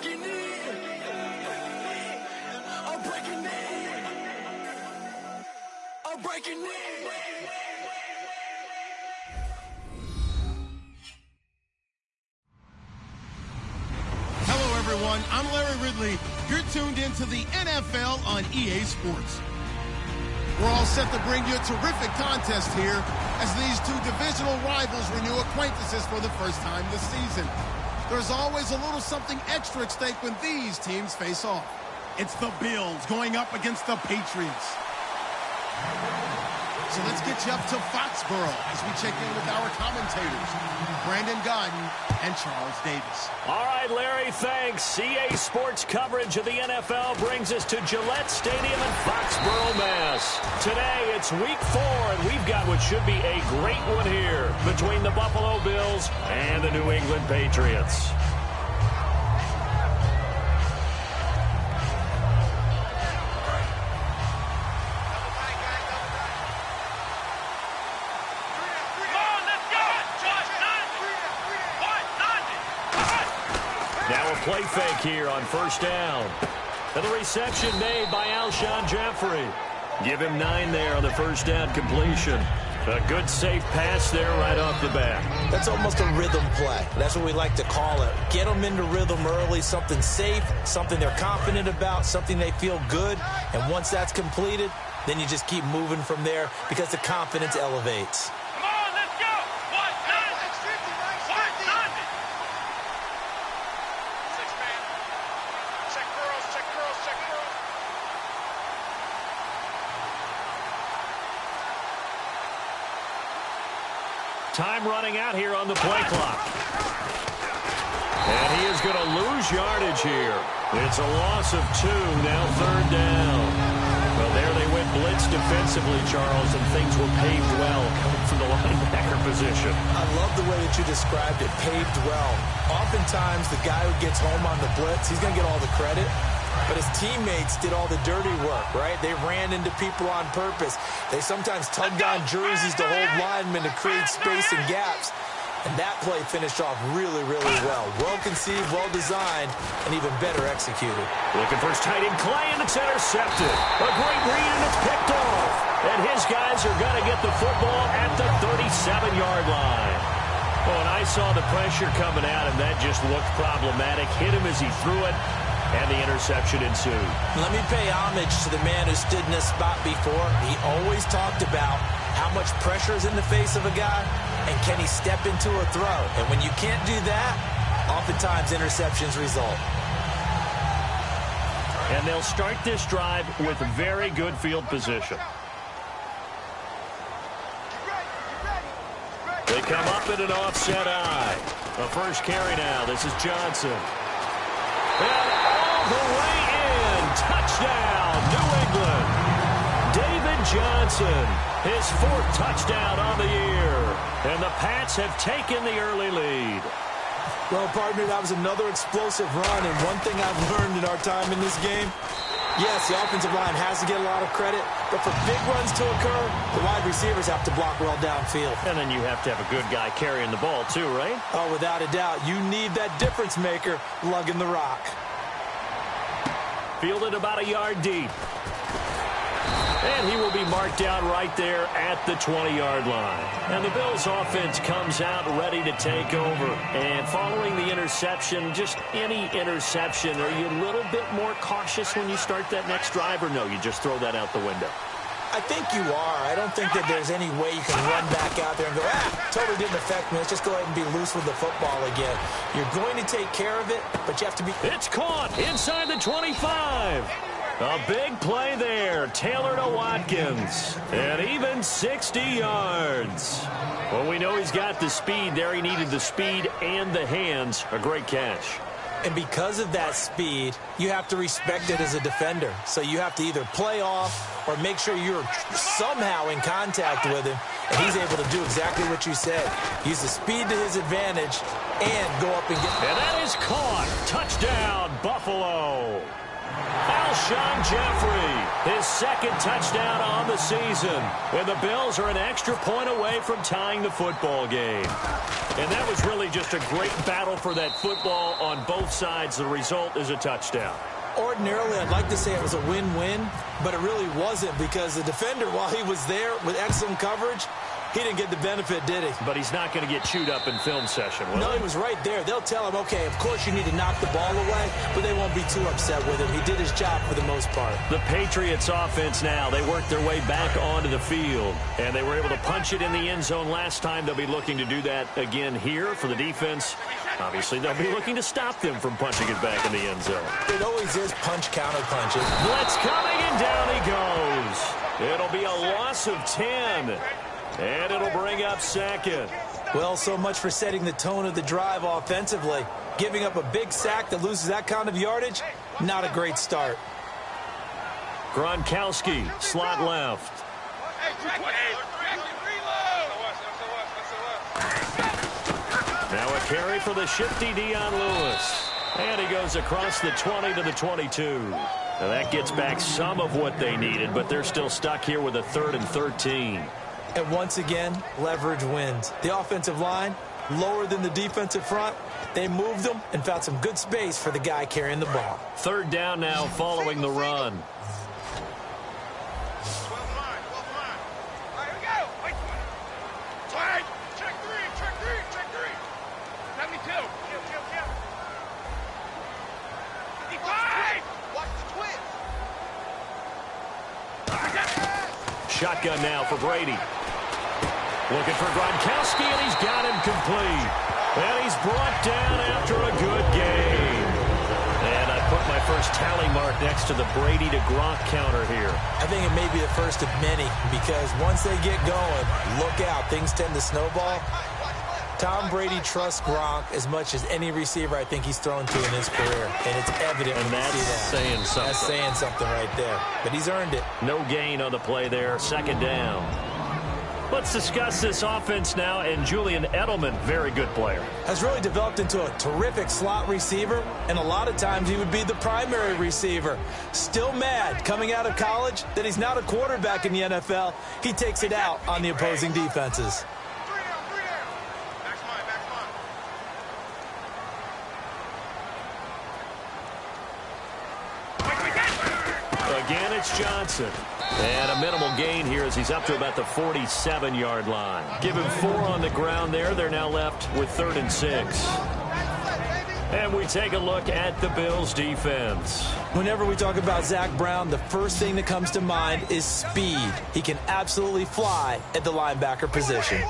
breaking in. I'm breaking in. I'm breaking in. Hello, everyone. I'm Larry Ridley. You're tuned into the NFL on EA Sports. We're all set to bring you a terrific contest here as these two divisional rivals renew acquaintances for the first time this season. There's always a little something extra at stake when these teams face off. It's the Bills going up against the Patriots. So let's get you up to Foxborough as we check in with our commentators, Brandon Godden and Charles Davis. All right, Larry, thanks. EA Sports coverage of the NFL brings us to Gillette Stadium in Foxborough, Mass. Today, it's Week 4, and we've got what should be a great one here between the Buffalo Bills and the New England Patriots. Play fake here on first down. And the reception made by Alshon Jeffrey. Give him 9 there on the first down completion. A good safe pass there right off the bat. That's almost a rhythm play. That's what we like to call it. Get them into rhythm early, something safe, something they're confident about, something they feel good. And once that's completed, then you just keep moving from there because the confidence elevates. Time running out here on the play clock. And he is going to lose yardage here. It's a loss of 2, now third down. Well, there they went blitz defensively, Charles, and things were paved well coming from the linebacker position. I love the way that you described it, paved well. Oftentimes, the guy who gets home on the blitz, he's going to get all the credit. But his teammates did all the dirty work, right? They ran into people on purpose. They sometimes tugged on jerseys to hold linemen to create space and gaps. And that play finished off really, really well. Well-conceived, well-designed, and even better executed. Looking for his tight end, Clay, and it's intercepted. A great read, and it's picked off. And his guys are going to get the football at the 37-yard line. Oh, and I saw the pressure coming at him. That just looked problematic. Hit him as he threw it. And the interception ensued. Let me pay homage to the man who stood in this spot before. He always talked about how much pressure is in the face of a guy, and can he step into a throw. And when you can't do that, oftentimes interceptions result. And they'll start this drive with very good field position. They come up in an offset eye. A first carry now. This is Johnson. And all the way in. Touchdown, New England. David Johnson, his 4th touchdown on the year. And the Pats have taken the early lead. Well, partner, that was another explosive run. And one thing I've learned in our time in this game, yes, the offensive line has to get a lot of credit, but for big runs to occur, the wide receivers have to block well downfield. And then you have to have a good guy carrying the ball too, right? Oh, without a doubt. You need that difference maker lugging the rock. Fielded about a yard deep. And he will be marked out right there at the 20-yard line. And the Bills offense comes out ready to take over. And following the interception, just any interception, are you a little bit more cautious when you start that next drive, or no, you just throw that out the window? I think you are. I don't think that there's any way you can run back out there and go, totally didn't affect me. Let's just go ahead and be loose with the football again. You're going to take care of it, but you have to be... It's caught inside the 25. A big play there. Taylor to Watkins. And even 60 yards. Well, we know he's got the speed there. He needed the speed and the hands. A great catch. And because of that speed, you have to respect it as a defender. So you have to either play off or make sure you're somehow in contact with him. And he's able to do exactly what you said. Use the speed to his advantage and go up and get... And that is caught. Touchdown, Buffalo. Alshon Jeffrey, his second touchdown on the season. And the Bills are an extra point away from tying the football game. And that was really just a great battle for that football on both sides. The result is a touchdown. Ordinarily, I'd like to say it was a win-win, but it really wasn't because the defender, while he was there with excellent coverage, he didn't get the benefit, did he? But he's not going to get chewed up in film session, will No, he was right there. They'll tell him, okay, of course you need to knock the ball away, but they won't be too upset with him. He did his job for the most part. The Patriots offense now, they worked their way back onto the field, and they were able to punch it in the end zone last time. They'll be looking to do that again here for the defense. Obviously, they'll be looking to stop them from punching it back in the end zone. It always is punch-counter punches. Blitz coming, and down he goes. It'll be a loss of 10. And it'll bring up second. Well, so much for setting the tone of the drive offensively. Giving up a big sack that loses that kind of yardage, not a great start. Gronkowski, slot left. Now a carry for the shifty Dion Lewis. And he goes across the 20 to the 22. Now that gets back some of what they needed, but they're still stuck here with a 3rd and 13. And once again, leverage wins. The offensive line, lower than the defensive front. They moved them and found some good space for the guy carrying the ball. 3rd down now following the run. Shotgun now for Brady. Looking for Gronkowski, and he's got him complete. And he's brought down after a good game. And I put my first tally mark next to the Brady to Gronk counter here. I think it may be the first of many because once they get going, look out. Things tend to snowball. Tom Brady trusts Gronk as much as any receiver I think he's thrown to in his career. And it's evident when you see that. Saying something. That's saying something right there. But he's earned it. No gain on the play there. 2nd down. Let's discuss this offense now. And Julian Edelman, very good player. Has really developed into a terrific slot receiver. And a lot of times he would be the primary receiver. Still mad coming out of college that he's not a quarterback in the NFL. He takes it out on the opposing defenses. Again, it's Johnson. And a minimal gain here as he's up to about the 47-yard line. Give him 4 on the ground there. They're now left with 3rd and 6. And we take a look at the Bills' defense. Whenever we talk about Zach Brown, the first thing that comes to mind is speed. He can absolutely fly at the linebacker position.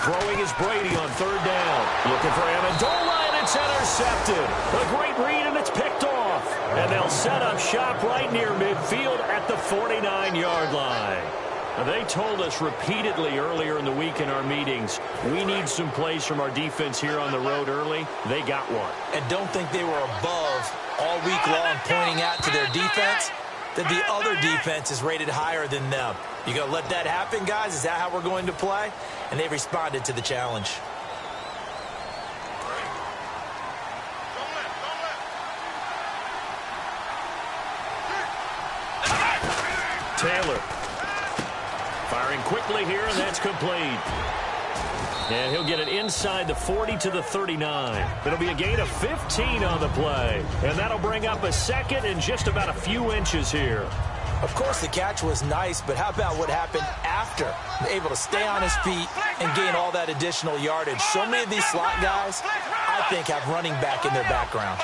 Throwing is Brady on 3rd down. Looking for Amendola, and it's intercepted. A great read, and it's picked off. And they'll set up shop right near midfield at the 49-yard line. Now, they told us repeatedly earlier in the week in our meetings, we need some plays from our defense here on the road early. They got one. And don't think they were above all week long pointing out to their defense that the other defense is rated higher than them. You going to let that happen, guys? Is that how we're going to play? And they responded to the challenge. Taylor firing quickly here, and that's complete. And he'll get it inside the 40 to the 39. It'll be a gain of 15 on the play. And that'll bring up a 2nd and just about a few inches here. Of course, the catch was nice, but how about what happened after? Able to stay on his feet and gain all that additional yardage. So many of these slot guys, I think, have running back in their background.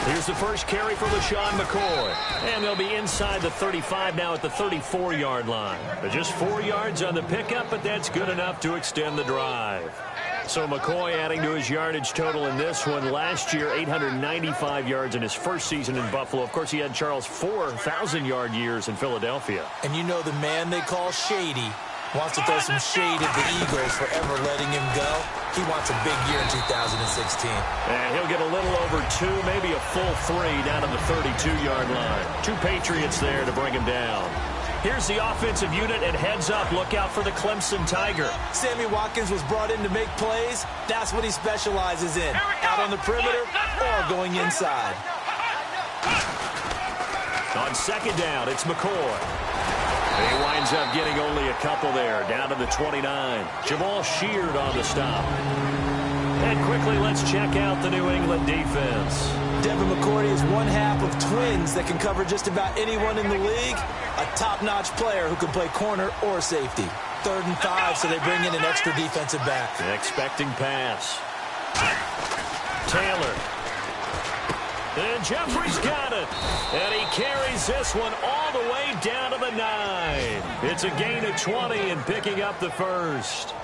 Here's the first carry for LaShawn McCoy. And they'll be inside the 35 now at the 34-yard line. Just 4 yards on the pickup, but that's good enough to extend the drive. So McCoy adding to his yardage total in this one. Last year, 895 yards in his first season in Buffalo. Of course, he had Charles 4,000-yard years in Philadelphia. And you know the man they call Shady wants to throw some shade at the Eagles for ever letting him go. He wants a big year in 2016. And he'll get a little over 2, maybe a full 3 down to the 32-yard line. 2 Patriots there to bring him down. Here's the offensive unit, and heads up, look out for the Clemson Tiger. Sammy Watkins was brought in to make plays. That's what he specializes in, out on the perimeter or going inside. On second down, it's McCoy. He winds up getting only a couple there, down to the 29. Jamal Sheard on the stop. And quickly, let's check out the New England defense. Devin McCourty is one half of twins that can cover just about anyone in the league. A top-notch player who can play corner or safety. 3rd and 5, so they bring in an extra defensive back. Expecting pass. Taylor. And Jeffrey's got it. And he carries this one all the way down to the 9. It's a gain of 20 and picking up the first.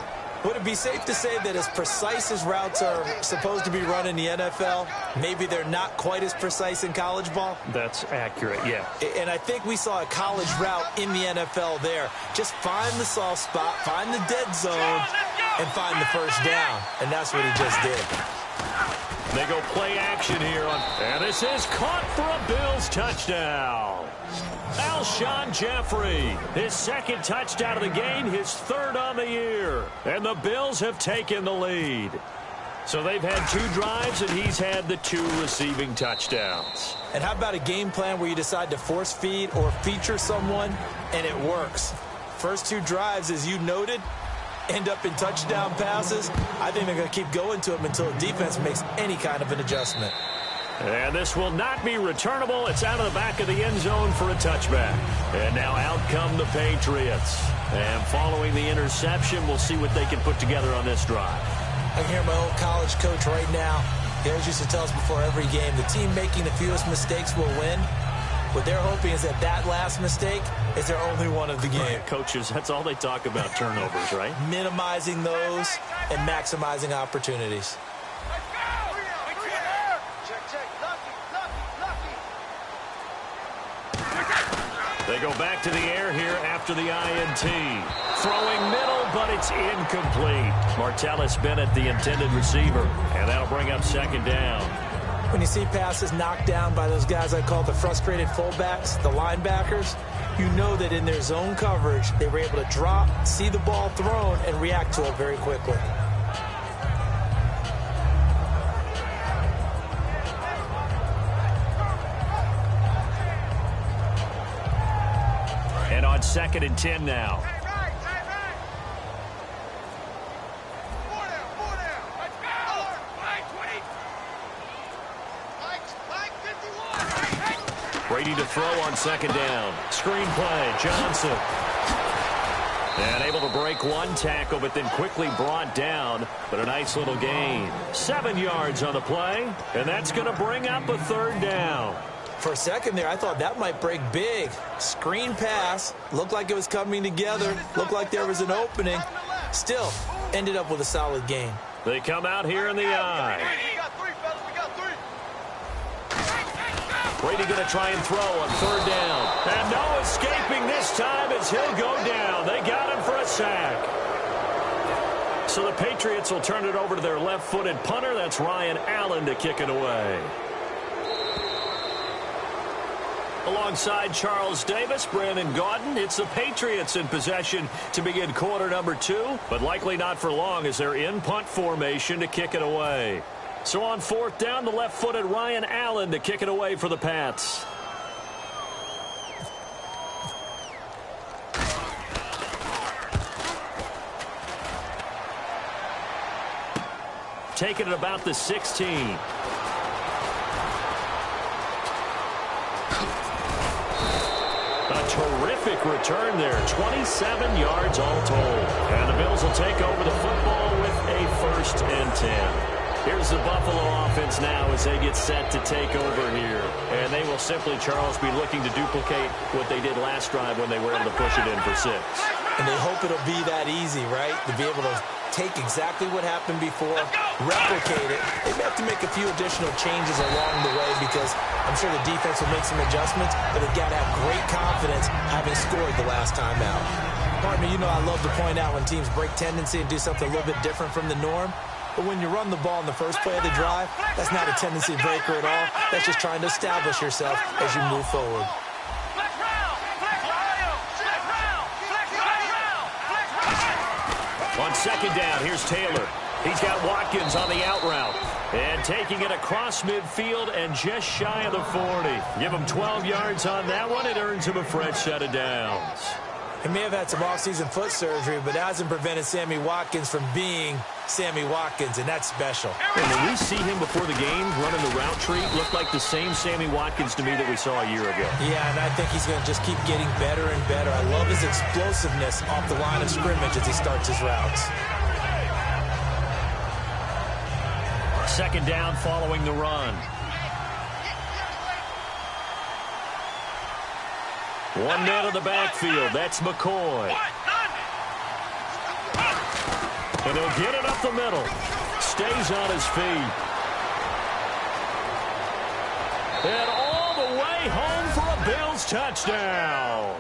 Would it be safe to say that as precise as routes are supposed to be run in the NFL, maybe they're not quite as precise in college ball? That's accurate, yeah. And I think we saw a college route in the NFL there. Just find the soft spot, find the dead zone, and find the first down. And that's what he just did. They go play action here on, and this is caught for a Bills touchdown. Alshon Jeffrey, his 2nd touchdown of the game, his 3rd on the year. And the Bills have taken the lead. So they've had 2 drives, and he's had the 2 receiving touchdowns. And how about a game plan where you decide to force feed or feature someone, and it works? First 2 drives, as you noted, end up in touchdown passes. I think they're going to keep going to them until the defense makes any kind of an adjustment. And this will not be returnable. It's out of the back of the end zone for a touchback. And now out come the Patriots. And following the interception, we'll see what they can put together on this drive. I can hear my old college coach right now. He always used to tell us before every game, the team making the fewest mistakes will win. What they're hoping is that last mistake is their only one of the game. Right, coaches, that's all they talk about, turnovers, right? Minimizing those and maximizing opportunities. They go back to the air here after the INT. Throwing middle, but it's incomplete. Martellus Bennett, the intended receiver. And that'll bring up 2nd down. When you see passes knocked down by those guys I call the frustrated fullbacks, the linebackers, you know that in their zone coverage, they were able to drop, see the ball thrown, and react to it very quickly. And on 2nd and 10 now. Brady to throw on 2nd down. Screen play, Johnson. And able to break one tackle, but then quickly brought down. But a nice little gain. 7 yards on the play, and that's going to bring up a 3rd down. For a second there, I thought that might break big. Screen pass, looked like it was coming together, looked like there was an opening. Still, ended up with a solid gain. They come out here in the eye. Brady going to try and throw on 3rd down. And no escaping this time as he'll go down. They got him for a sack. So the Patriots will turn it over to their left-footed punter. That's Ryan Allen to kick it away. Alongside Charles Davis, Brandon Gaudin, it's the Patriots in possession to begin quarter number 2, but likely not for long as they're in punt formation to kick it away. So on 4th down, the left-footed Ryan Allen to kick it away for the Pats. Taking it about the 16. Terrific return there. 27 yards all told. And the Bills will take over the football with a 1st and 10. Here's the Buffalo offense now as they get set to take over here. And they will simply, Charles, be looking to duplicate what they did last drive when they were able to push it in for 6. And they hope it'll be that easy, right? To be able to take exactly what happened before, replicate it. They may have to make a few additional changes along the way because I'm sure the defense will make some adjustments, but they've got to have great confidence having scored the last time out. Partner, you know I love to point out when teams break tendency and do something a little bit different from the norm. But when you run the ball in the first play of the drive, that's not a tendency breaker at all. That's just trying to establish yourself as you move forward. On second down, here's Taylor. He's got Watkins on the out route. And taking it across midfield and just shy of the 40. Give him 12 yards on that one. It earns him a fresh set of downs. He may have had some offseason foot surgery, but hasn't prevented Sammy Watkins from being Sammy Watkins, and that's special. And when we see him before the game running the route tree, looked like the same Sammy Watkins to me that we saw a year ago. Yeah, and I think he's going to just keep getting better and better. I love his explosiveness off the line of scrimmage as he starts his routes. Second down following the run. One man in the backfield. That's McCoy. And he'll get it up the middle. Stays on his feet. And all the way home for a Bills touchdown.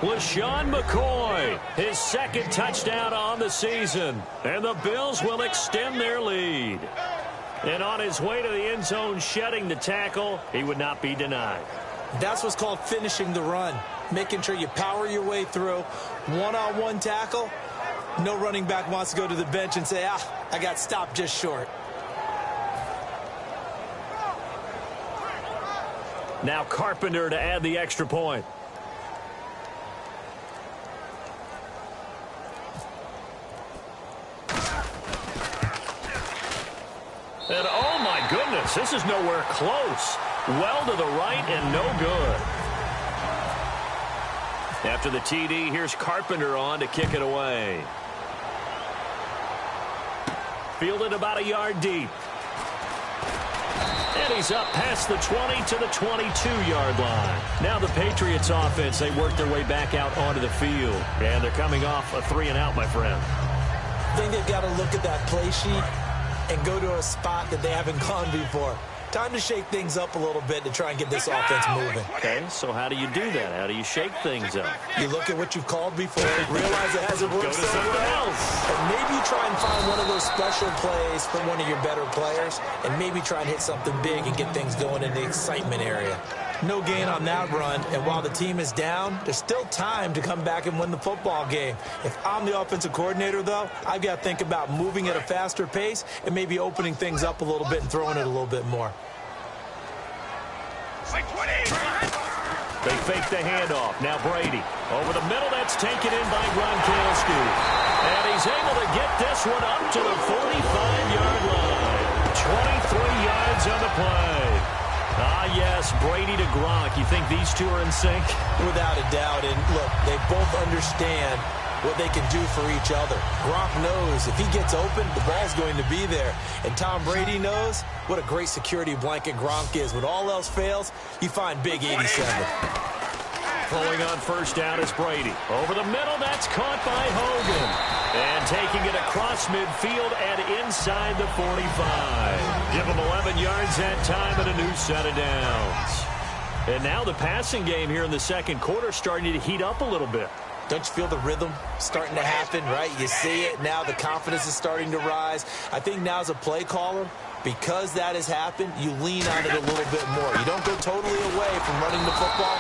LaShawn McCoy, his second touchdown on the season. And the Bills will extend their lead. And on his way to the end zone, shedding the tackle, he would not be denied. That's what's called finishing the run. Making sure you power your way through. One-on-one tackle. No running back wants to go to the bench and say, I got stopped just short. Now Carpenter to add the extra point. And oh my goodness, this is nowhere close. Well to the right and no good. After the TD, here's Carpenter on to kick it away. Fielded about a yard deep. And he's up past the 20 to the 22-yard line. Now the Patriots offense, they work their way back out onto the field. And they're coming off a 3-and-out, my friend. I think they've got to look at that play sheet and go to a spot that they haven't gone before. Time to shake things up a little bit to try and get this offense moving. Okay, so how do you do that? How do you shake things up? You look at what you've called before, realize it hasn't worked so well, and maybe you try and find one of those special plays from one of your better players, and maybe try and hit something big and get things going in the excitement area. No gain on that run, and while the team is down, there's still time to come back and win the football game. If I'm the offensive coordinator, though, I've got to think about moving at a faster pace and maybe opening things up a little bit and throwing it a little bit more. They fake the handoff. Now Brady. Over the middle, that's taken in by Gronkowski. And he's able to get this one up to the 45-yard line. 23 yards on the play. Ah, yes, Brady to Gronk. You think these two are in sync? Without a doubt. And look, they both understand what they can do for each other. Gronk knows if he gets open, the ball's going to be there. And Tom Brady knows what a great security blanket Gronk is. When all else fails, you find Big 87. Throwing on first down is Brady. Over the middle, that's caught by Hogan. And taking it across midfield and inside the 45. Give him 11 yards that time and a new set of downs. And now the passing game here in the second quarter starting to heat up a little bit. Don't you feel the rhythm starting to happen, right? You see it now. The confidence is starting to rise. I think now as a play caller, because that has happened, you lean on it a little bit more. You don't go totally away from running the football,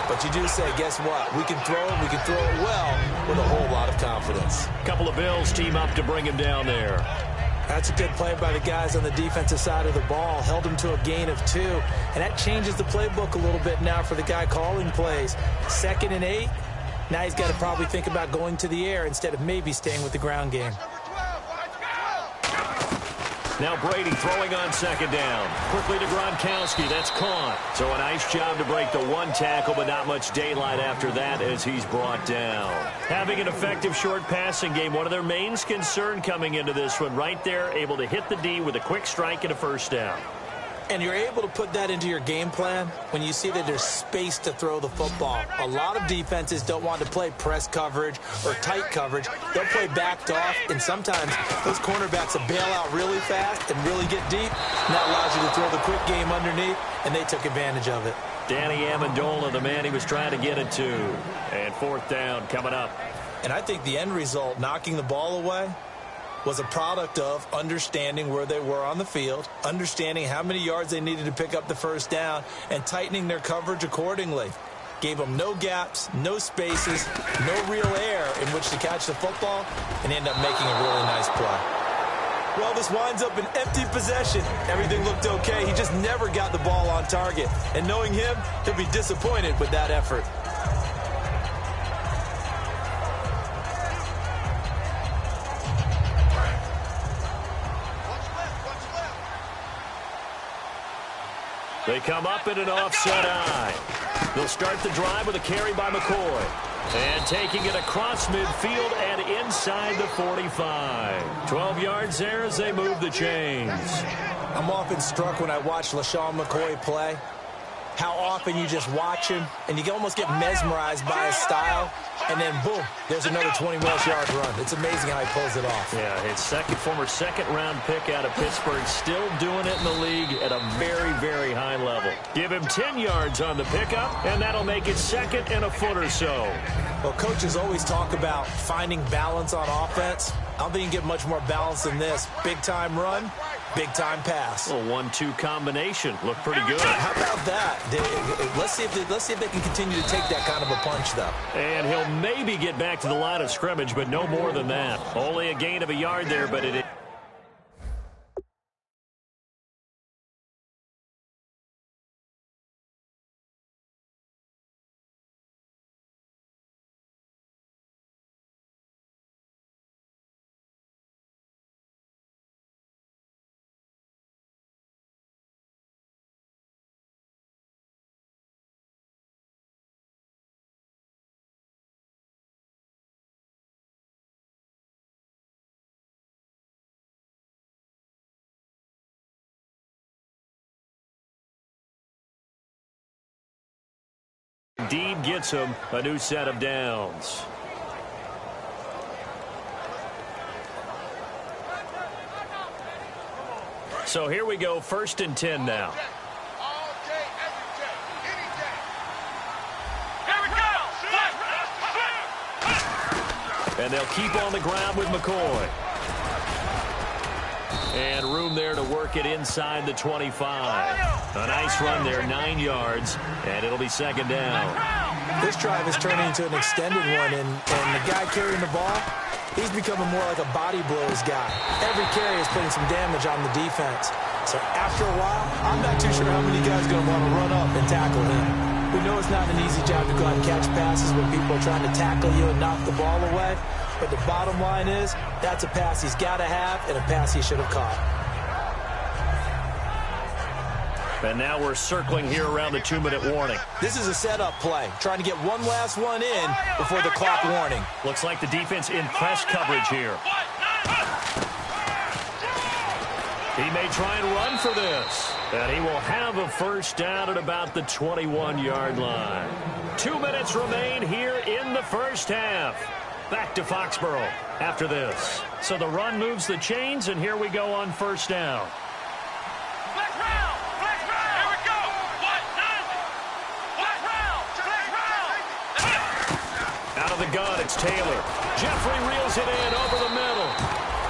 but you do say, guess what? We can throw it. We can throw it well with a whole lot of confidence. A couple of Bills team up to bring him down there. That's a good play by the guys on the defensive side of the ball. Held him to a gain of 2. And that changes the playbook a little bit now for the guy calling plays. 2nd and 8. Now he's got to probably think about going to the air instead of maybe staying with the ground game. Now Brady throwing on second down. Quickly to Gronkowski. That's caught. So a nice job to break the one tackle, but not much daylight after that as he's brought down. Having an effective short passing game, one of their main concern coming into this one right there, able to hit the D with a quick strike and a first down. And you're able to put that into your game plan when you see that there's space to throw the football. A lot of defenses don't want to play press coverage or tight coverage. They'll play backed off, and sometimes those cornerbacks will bail out really fast and really get deep, and that allows you to throw the quick game underneath, and they took advantage of it. Danny Amendola, the man he was trying to get it to. And fourth down coming up. And I think the end result, knocking the ball away, was a product of understanding where they were on the field, understanding how many yards they needed to pick up the first down, and tightening their coverage accordingly. Gave them no gaps, no spaces, no real air in which to catch the football, and end up making a really nice play. Well, this winds up an empty possession. Everything looked okay. He just never got the ball on target. And knowing him, he'll be disappointed with that effort. They come up in an offset eye. They'll start the drive with a carry by McCoy. And taking it across midfield and inside the 45. 12 yards there as they move the chains. I'm often struck when I watch LaShawn McCoy play, how often you just watch him and you almost get mesmerized by his style, and then boom, there's another 20-plus yard run. It's amazing how he pulls it off. Yeah, his former second-round pick out of Pittsburgh, still doing it in the league at a very, very high level. Give him 10 yards on the pickup, and that'll make it second and a foot or so. Well, coaches always talk about finding balance on offense. I don't think you can get much more balance than this. Big-time run, big-time pass. A 1-2 combination. Looked pretty good. How about that? Let's see if they can continue to take that kind of a punch, though. And he'll maybe get back to the line of scrimmage, but no more than that. Only a gain of a yard there, but it... Indeed gets him a new set of downs. So here we go, 1st and 10 now. And they'll keep on the ground with McCoy. And room there to work it inside the 25. A nice run there, 9 yards, and it'll be second down. This drive is turning into an extended one, and the guy carrying the ball, he's becoming more like a body blows guy. Every carry is putting some damage on the defense. So after a while, I'm not too sure how many guys are going to want to run up and tackle him. We know it's not an easy job to go out and catch passes when people are trying to tackle you and knock the ball away. But the bottom line is, that's a pass he's got to have and a pass he should have caught. And now we're circling here around the 2-minute warning. This is a setup play, trying to get one last one in before the clock warning. Looks like the defense in press coverage here. He may try and run for this. And he will have a first down at about the 21-yard line. 2 minutes remain here in the first half. Back to Foxborough after this. So the run moves the chains, and here we go on first down. Out of the gun, it's Taylor. Jeffrey reels it in over the middle.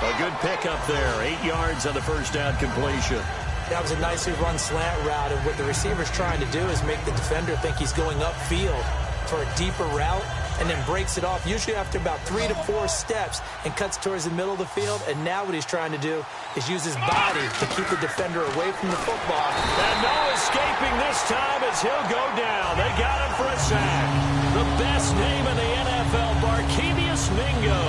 A good pickup there. 8 yards on the first down completion. That was a nicely run slant route, and what the receiver's trying to do is make the defender think he's going upfield for a deeper route, and then breaks it off, usually after about 3 to 4 steps, and cuts towards the middle of the field. And now what he's trying to do is use his body to keep the defender away from the football. And no escaping this time as he'll go down. They got him for a sack. The best name in the NFL, Barkevious Mingo.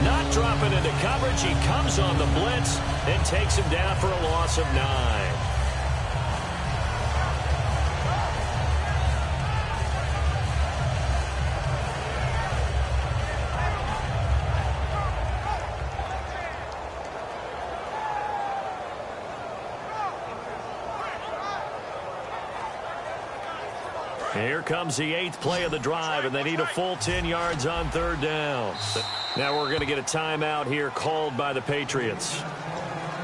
Not dropping into coverage. He comes on the blitz and takes him down for a loss of 9. Here comes the 8th play of the drive, and they need a full 10 yards on 3rd down. Now we're going to get a timeout here called by the Patriots.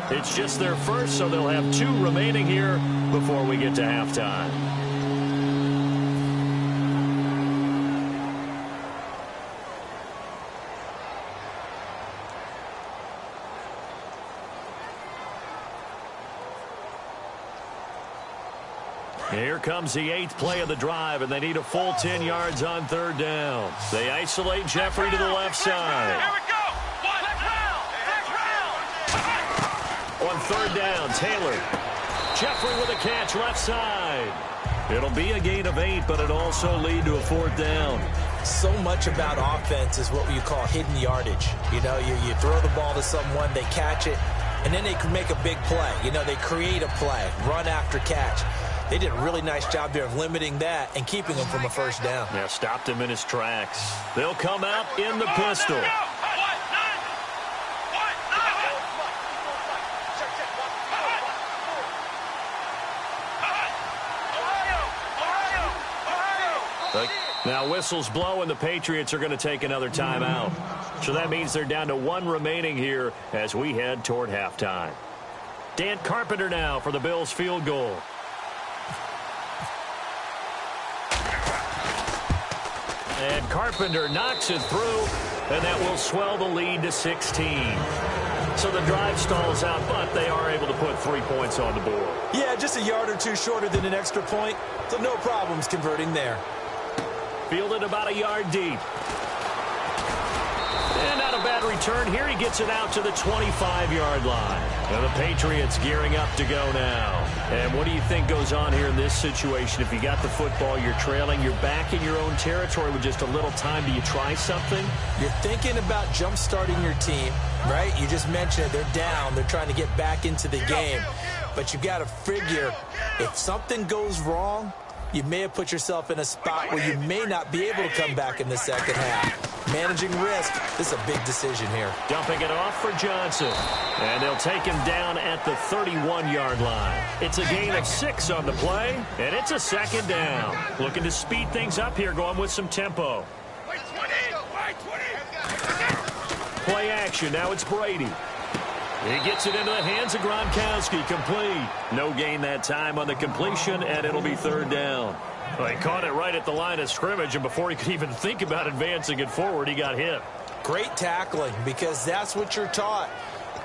It's just their first, so they'll have 2 remaining here before we get to halftime. Here comes the 8th play of the drive, and they need a full 10 yards on 3rd down. They isolate Jeffrey to the left side. Here we go. On 3rd down, Taylor. Jeffrey with a catch left side. It'll be a gain of 8, but it also lead to a 4th down. So much about offense is what you call hidden yardage. You know, you throw the ball to someone, they catch it, and then they can make a big play. You know, they create a play, run after catch. They did a really nice job there of limiting that and keeping him from a 1st down. Yeah, stopped him in his tracks. They'll come out in the pistol. Now whistles blow, and the Patriots are going to take another timeout. So that means they're down to 1 remaining here as we head toward halftime. Dan Carpenter now for the Bills field goal. And Carpenter knocks it through, and that will swell the lead to 16. So the drive stalls out, but they are able to put 3 points on the board. Yeah, just a yard or 2 shorter than an extra point, so no problems converting there. Fielded about a yard deep. And not a bad return. Here he gets it out to the 25-yard line. And the Patriots gearing up to go now. And what do you think goes on here in this situation? If you got the football, you're trailing, you're back in your own territory with just a little time. Do you try something? You're thinking about jump-starting your team, right? You just mentioned it. They're down. They're trying to get back into the game. But you got to figure if something goes wrong, you may have put yourself in a spot where you may not be able to come back in the second half. Managing risk, this is a big decision here. Dumping it off for Johnson. And they'll take him down at the 31-yard line. It's a gain of 6 on the play, and it's a 2nd down. Looking to speed things up here, going with some tempo. Play action, now it's Brady. He gets it into the hands of Gronkowski, complete. No gain that time on the completion, and it'll be 3rd down. Well, he caught it right at the line of scrimmage, and before he could even think about advancing it forward, he got hit. Great tackling, because that's what you're taught.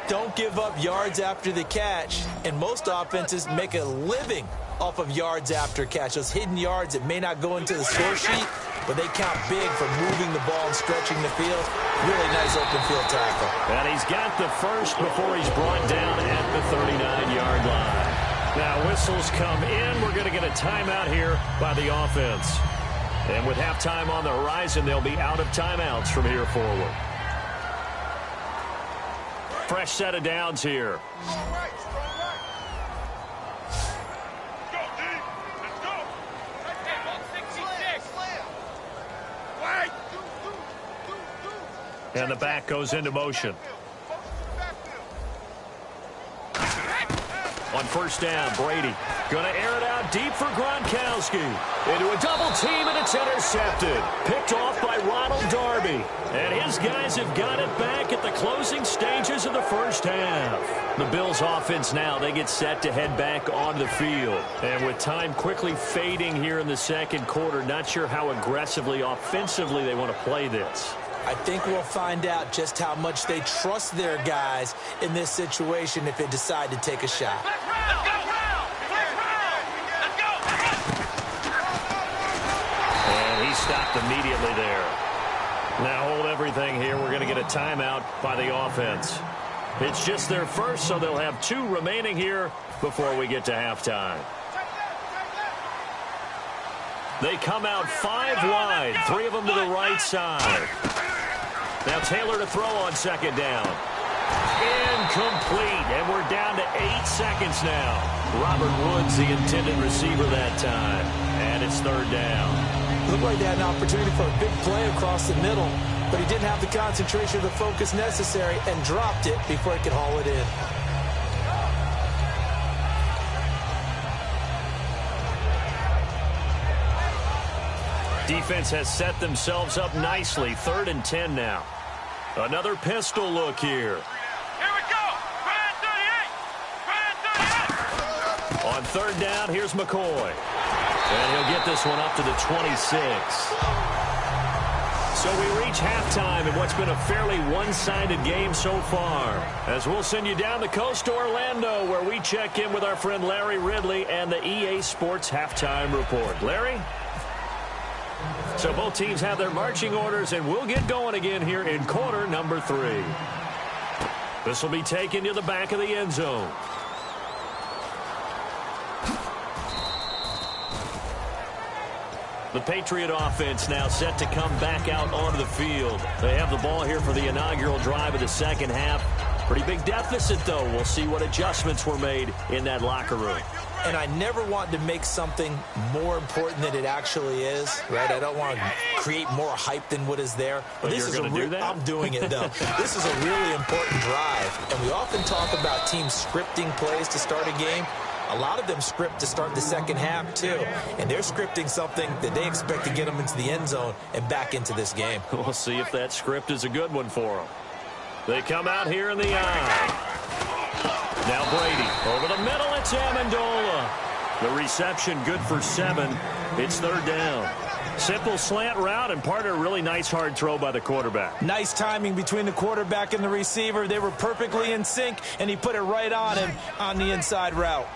Don't give up yards after the catch, and most offenses make a living off of yards after catch. Those hidden yards that may not go into the score sheet, but they count big for moving the ball and stretching the field. Really nice open field tackle. And he's got the first before he's brought down at the 39-yard line. Now whistles come in. We're going to get a timeout here by the offense. And with halftime on the horizon, they'll be out of timeouts from here forward. Fresh set of downs here. And the back goes into motion. On 1st down, Brady going to air it out deep for Gronkowski. Into a double team, and it's intercepted. Picked off by Ronald Darby. And his guys have got it back at the closing stages of the 1st half. The Bills offense now, they get set to head back onto the field. And with time quickly fading here in the 2nd quarter, not sure how aggressively, offensively they want to play this. I think we'll find out just how much they trust their guys in this situation if they decide to take a shot. And he stopped immediately there. Now hold everything here. We're going to get a timeout by the offense. It's just their first, so they'll have 2 remaining here before we get to halftime. They come out 5 wide, 3 of them to the right side. Now Taylor to throw on 2nd down. Incomplete, and we're down to 8 seconds now. Robert Woods, the intended receiver that time, and it's 3rd down. Looked like they had an opportunity for a big play across the middle, but he didn't have the concentration or the focus necessary and dropped it before he could haul it in. Defense has set themselves up nicely. 3rd and 10 now. Another pistol look here. Here we go. Try 38. On 3rd down, here's McCoy. And he'll get this one up to the 26. So we reach halftime in what's been a fairly one-sided game so far. As we'll send you down the coast to Orlando, where we check in with our friend Larry Ridley and the EA Sports Halftime Report. Larry? So both teams have their marching orders, and we'll get going again here in quarter number 3. This will be taken to the back of the end zone. The Patriot offense now set to come back out onto the field. They have the ball here for the inaugural drive of the second half. Pretty big deficit, though. We'll see what adjustments were made in that locker room. And I never want to make something more important than it actually is, right? I don't want to create more hype than what is there. But this is do that? I'm doing it, though. This is a really important drive. And we often talk about teams scripting plays to start a game. A lot of them script to start the second half, too. And they're scripting something that they expect to get them into the end zone and back into this game. We'll see if that script is a good one for them. They come out here in the eye. Now Brady over the middle. It's Amendola. The reception good for 7. It's 3rd down. Simple slant route and part of a really nice hard throw by the quarterback. Nice timing between the quarterback and the receiver. They were perfectly in sync, and he put it right on him on the inside route.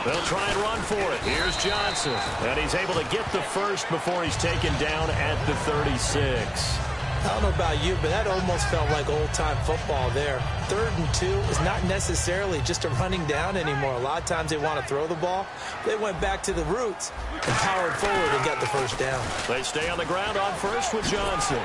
They'll try and run for it. Here's Johnson. And he's able to get the first before he's taken down at the 36. I don't know about you, but that almost felt like old-time football there. 3rd and 2 is not necessarily just a running down anymore. A lot of times they want to throw the ball. They went back to the roots and powered forward and got the first down. They stay on the ground on first with Johnson.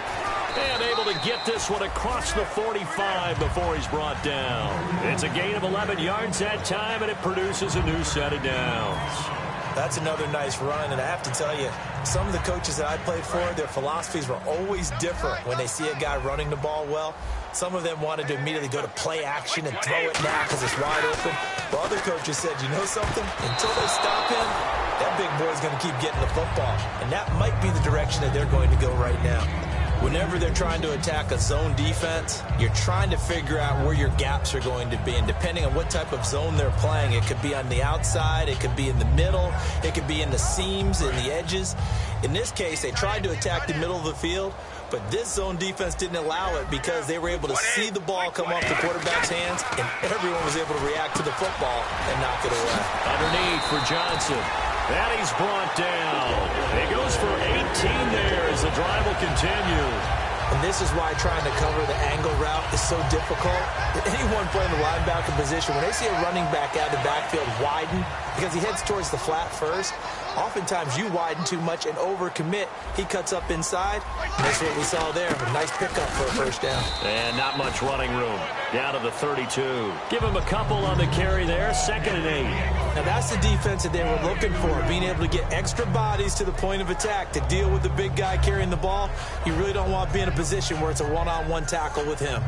And able to get this one across the 45 before he's brought down. It's a gain of 11 yards that time, and it produces a new set of downs. That's another nice run, and I have to tell you, some of the coaches that I played for, their philosophies were always different when they see a guy running the ball well. Some of them wanted to immediately go to play action and throw it now because it's wide open. But other coaches said, you know something? Until they stop him, that big boy's going to keep getting the football. And that might be the direction that they're going to go right now. Whenever they're trying to attack a zone defense, you're trying to figure out where your gaps are going to be. And depending on what type of zone they're playing, it could be on the outside, it could be in the middle, it could be in the seams and the edges. In this case, they tried to attack the middle of the field, but this zone defense didn't allow it because they were able to see the ball come off the quarterback's hands, and everyone was able to react to the football and knock it away. Underneath for Johnson. And he's brought down. He goes for 18 there as the drive will continue. And this is why trying to cover the angle route is so difficult. Anyone playing the linebacker position, when they see a running back out of the backfield widen, because he heads towards the flat first, oftentimes you widen too much and overcommit. He cuts up inside, and that's what we saw there. A nice pickup for a first down. And not much running room. Down to the 32. Give him a couple on the carry there. 2nd and 8. Now that's the defense that they were looking for, being able to get extra bodies to the point of attack to deal with the big guy carrying the ball. You really don't want to be in a position where it's a one-on-one tackle with him.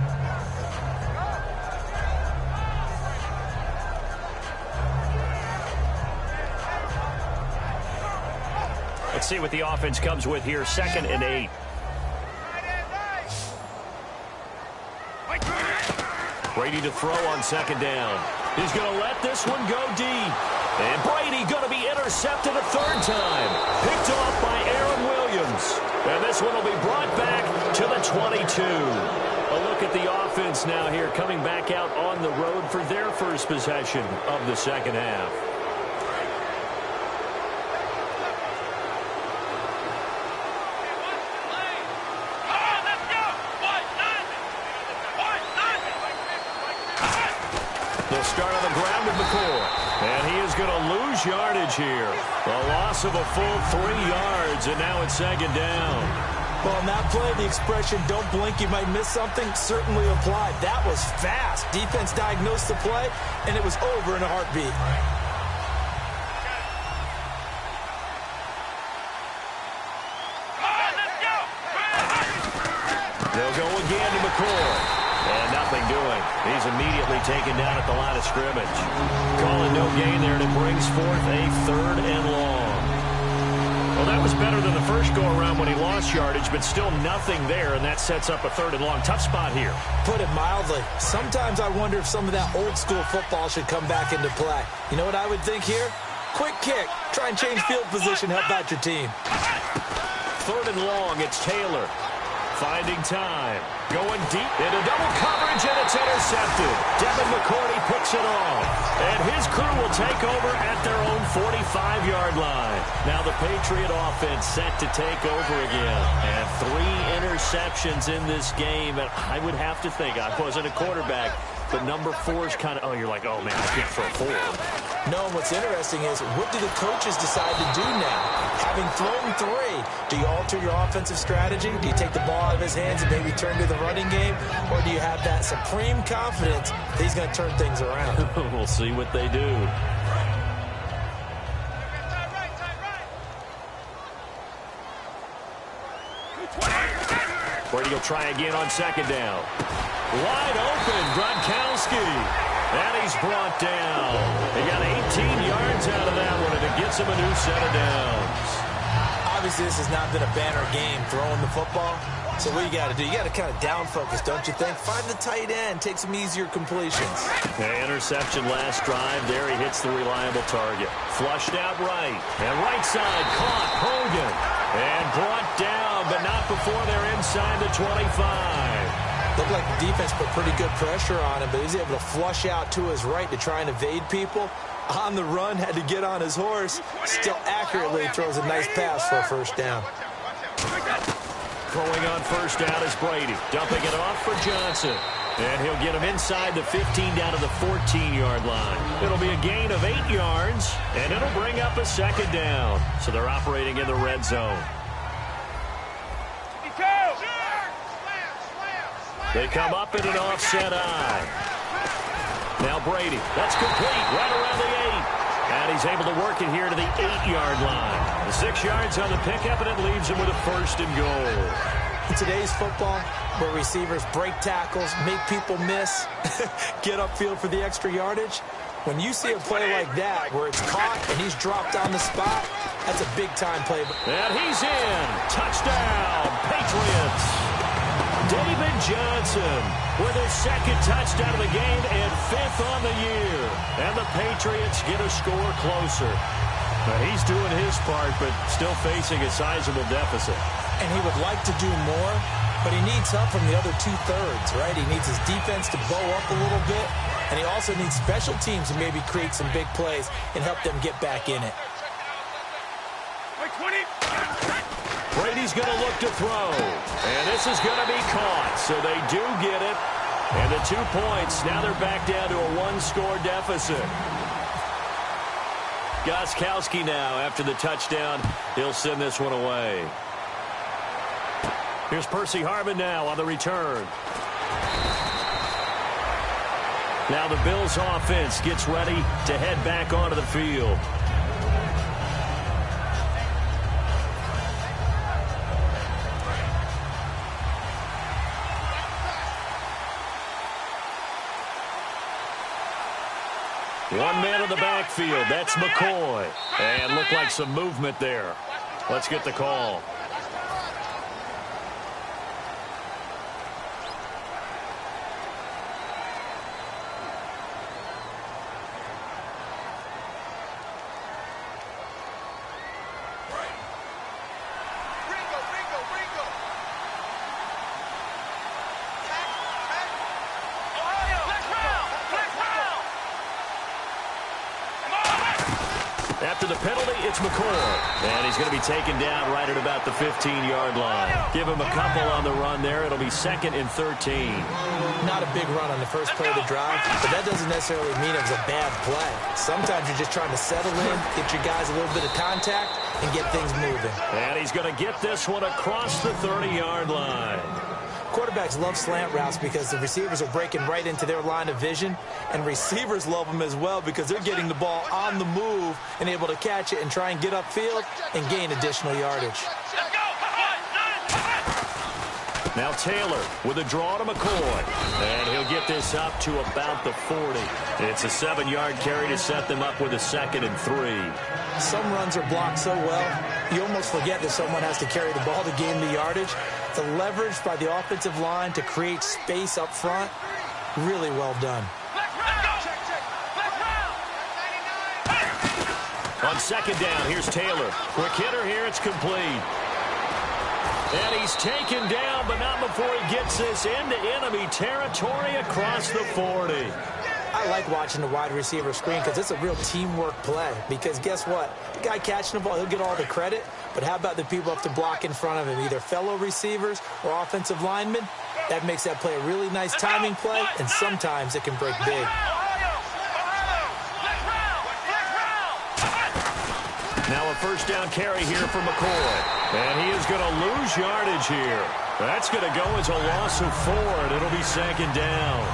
Let's see what the offense comes with here. 2nd and 8. Brady to throw on 2nd down. He's going to let this one go deep. And Brady going to be intercepted a 3rd time. Picked off by Aaron Williams. And this one will be brought back to the 22. A look at the offense now here, coming back out on the road for their first possession of the second half. They'll start on the ground with McCoy. And he is going to lose yardage here. A loss of a full 3 yards, and now it's 2nd down. Well, in that play, the expression, don't blink, you might miss something, certainly applied. That was fast. Defense diagnosed the play, and it was over in a heartbeat. They'll go again to McCoy. And nothing doing. He's immediately taken down at the line of scrimmage. Calling no gain there, and it brings forth a 3rd and long. Well, that was better than the first go-around when he lost yardage, but still nothing there, and that sets up a 3rd and long. Tough spot here. Put it mildly. Sometimes I wonder if some of that old-school football should come back into play. You know what I would think here? Quick kick. Try and change field position. Help out your team. 3rd and long. It's Taylor. Finding time. Going deep into double coverage, and it's intercepted. Devin McCourty picks it off. And his crew will take over at their own 45-yard line. Now the Patriot offense set to take over again. And 3 interceptions in this game. And I would have to think, I wasn't a quarterback, but number 4 is kind of, oh, you're like, oh, man, I can't throw 4. No, what's interesting is, what do the coaches decide to do now? Having thrown 3, do you alter your offensive strategy? Do you take the ball out of his hands and maybe turn to the running game? Or do you have that supreme confidence that he's going to turn things around? We'll see what they do. Brady will try again on 2nd down. Wide open, Gronkowski. And he's brought down. He got 18 yards out of that one, and it gets him a new set of downs. Obviously, this has not been a banner game throwing the football. So what you got to do? You got to kind of down focus, don't you think? Find the tight end. Take some easier completions. Interception last drive. There he hits the reliable target. Flushed out right. And right side caught Hogan. And brought down, but not before they're inside the 25. Looked like the defense put pretty good pressure on him, but he was able to flush out to his right to try and evade people. On the run, had to get on his horse. Still accurately throws a nice pass for a 1st down. Throwing on 1st down is Brady. Dumping it off for Johnson. And he'll get him inside the 15 down to the 14-yard line. It'll be a gain of 8 yards, and it'll bring up a 2nd down. So they're operating in the red zone. They come up in an offset eye. Now Brady. That's complete right around the 8. And he's able to work it here to the 8-yard line. The 6 yards on the pickup, and it leaves him with a 1st and goal. In today's football, where receivers break tackles, make people miss, get upfield for the extra yardage, when you see a play like that where it's caught and he's dropped on the spot, that's a big-time play. And he's in. Touchdown, Patriots. David Johnson with his 2nd touchdown of the game and 5th on the year. And the Patriots get a score closer. Now he's doing his part, but still facing a sizable deficit. And he would like to do more, but he needs help from the other 2/3, right? He needs his defense to bow up a little bit, and he also needs special teams to maybe create some big plays and help them get back in it. Brady's going to look to throw, and this is going to be caught, so they do get it. And the 2 points, now they're back down to a 1-score deficit. Gostkowski now, after the touchdown, he'll send this one away. Here's Percy Harvin now on the return. Now the Bills offense gets ready to head back onto the field. One man in the backfield. That's McCoy. And looked like some movement there. Let's get the call. After the penalty, it's McCoy. And he's going to be taken down right at about the 15-yard line. Give him a couple on the run there. It'll be 2nd and 13. Not a big run on the first play of the drive, but that doesn't necessarily mean it was a bad play. Sometimes you're just trying to settle in, get your guys a little bit of contact, and get things moving. And he's going to get this one across the 30-yard line. Quarterbacks love slant routes because the receivers are breaking right into their line of vision, and receivers love them as well because they're getting the ball on the move and able to catch it and try and get upfield and gain additional yardage. Now Taylor with a draw to McCoy. And he'll get this up to about the 40. It's a 7-yard carry to set them up with a 2nd and 3. Some runs are blocked so well, you almost forget that someone has to carry the ball to gain the yardage. The leverage by the offensive line to create space up front, really well done. On 2nd down, here's Taylor. Quick hitter here, it's complete. And he's taken down, but not before he gets this into enemy territory across the 40. I like watching the wide receiver screen because it's a real teamwork play. Because guess what? The guy catching the ball, he'll get all the credit. But how about the people up to block in front of him, either fellow receivers or offensive linemen? That makes that play a really nice timing play, and sometimes it can break big. Now a 1st down carry here for McCoy. And he is going to lose yardage here. That's going to go as a loss of 4, and it'll be 2nd down.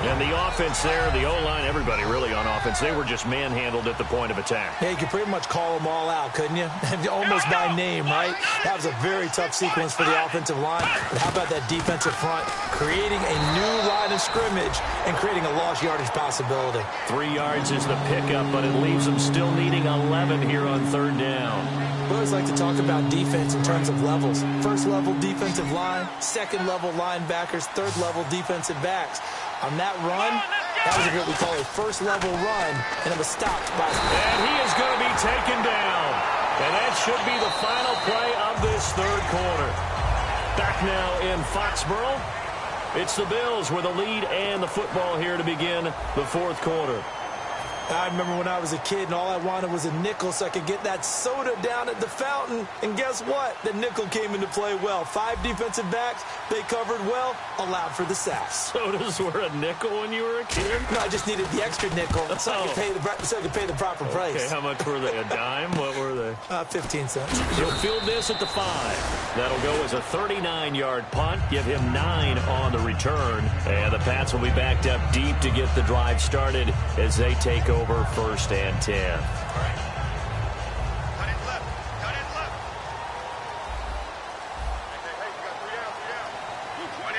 And the offense there, the O-line, everybody really on offense, they were just manhandled at the point of attack. Yeah, you could pretty much call them all out, couldn't you? Almost by name, right? That was a very tough sequence for the offensive line. But how about that defensive front creating a new line of scrimmage and creating a lost yardage possibility? 3 yards is the pickup, but it leaves them still needing 11 here on 3rd down. We always like to talk about defense in terms of levels. 1st level defensive line, 2nd level linebackers, 3rd level defensive backs. On that run, that was what we call a 1st level run, and it was stopped by... And he is going to be taken down. And that should be the final play of this 3rd quarter. Back now in Foxborough. It's the Bills with a lead and the football here to begin the 4th quarter. I remember when I was a kid and all I wanted was a nickel so I could get that soda down at the fountain. And guess what? The nickel came into play well. 5 defensive backs, they covered well, allowed for the sacks. Sodas were a nickel when you were a kid? No, I just needed the extra nickel so I could pay the proper price. Okay, how much were they? A dime? What were they? 15 cents. He'll field this at the 5. That'll go as a 39-yard punt. Give him 9 on the return. And the Pats will be backed up deep to get the drive started as they take over 1st and 10. Cut it left. Cut it left. Hey, you got 3 out. 3 out.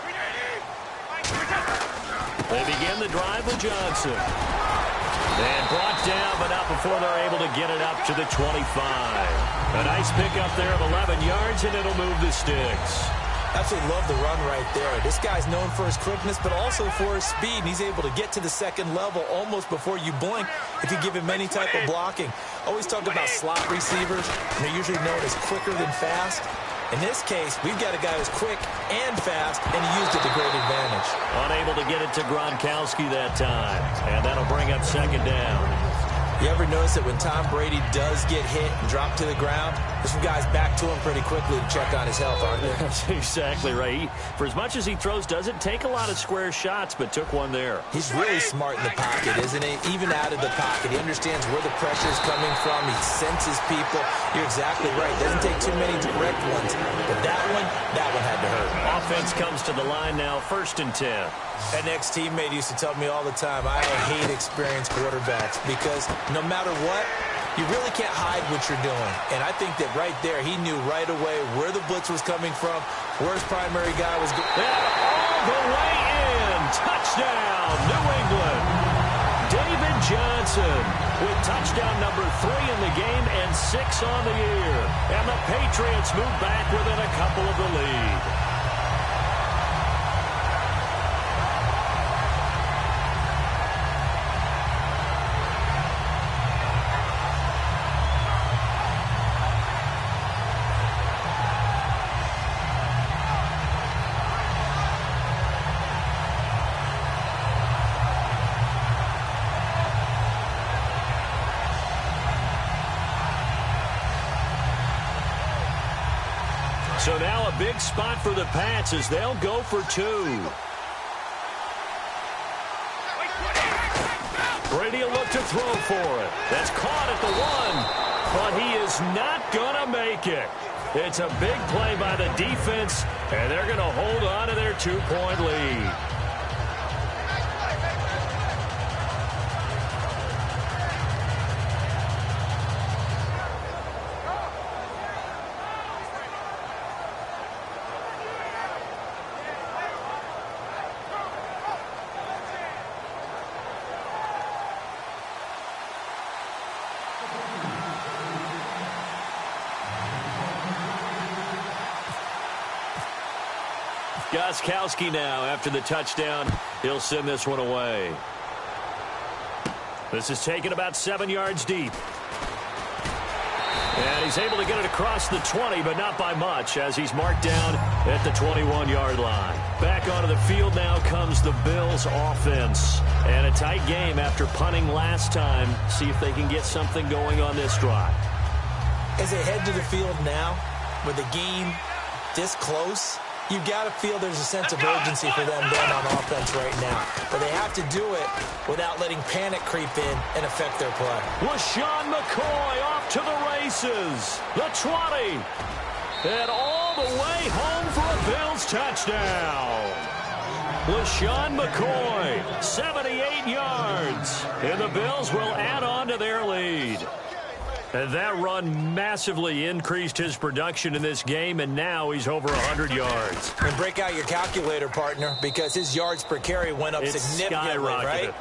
380. They begin the drive with Johnson. And brought down, but not before they're able to get it up to the 25. A nice pickup there of 11 yards, and it'll move the sticks. Absolutely love the run right there. This guy's known for his quickness, but also for his speed. And he's able to get to the 2nd level almost before you blink if you give him any type of blocking. Always talk about slot receivers, and they're usually known as quicker than fast. In this case, we've got a guy who's quick and fast, and he used it to great advantage. Unable to get it to Gronkowski that time, and that'll bring up 2nd down. You ever notice that when Tom Brady does get hit and drop to the ground, there's some guys back to him pretty quickly to check on his health, aren't there? That's exactly right. For as much as he throws, doesn't take a lot of square shots, but took one there. He's really smart in the pocket, isn't he? Even out of the pocket. He understands where the pressure's coming from. He senses people. You're exactly right. Doesn't take too many direct ones. But that one had to hurt. Offense comes to the line now, 1st and 10. An ex-teammate used to tell me all the time, I hate experienced quarterbacks because no matter what, you really can't hide what you're doing. And I think that right there, he knew right away where the blitz was coming from, where his primary guy was going. All the way in. Touchdown, New England. David Johnson with touchdown number 3 in the game and 6 on the year. And the Patriots move back within a couple of the lead. So now a big spot for the Pats as they'll go for 2. Brady will look to throw for it. That's caught at the 1, but he is not going to make it. It's a big play by the defense, and they're going to hold on to their 2-point lead. Gostkowski now, after the touchdown, he'll send this one away. This is taken about 7 yards deep. And he's able to get it across the 20, but not by much, as he's marked down at the 21-yard line. Back onto the field now comes the Bills offense. And a tight game after punting last time. See if they can get something going on this drive. As they head to the field now, with the game this close, you've got to feel there's a sense of urgency for them going on offense right now. But they have to do it without letting panic creep in and affect their play. LaShawn McCoy off to the races. The 20. And all the way home for a Bills touchdown. LaShawn McCoy, 78 yards. And the Bills will add on to their lead. And that run massively increased his production in this game, and now he's over 100 yards. And break out your calculator, partner, because his yards per carry went up significantly, right?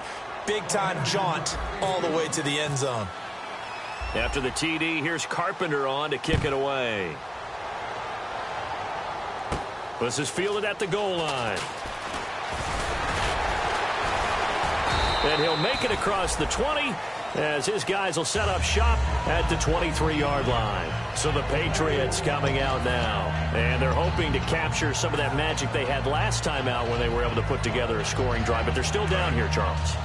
Big-time jaunt all the way to the end zone. After the TD, here's Carpenter on to kick it away. This is fielded at the goal line. And he'll make it across the 20, as his guys will set up shop at the 23-yard line. So the Patriots coming out now. And they're hoping to capture some of that magic they had last time out when they were able to put together a scoring drive. But they're still down here, Charles.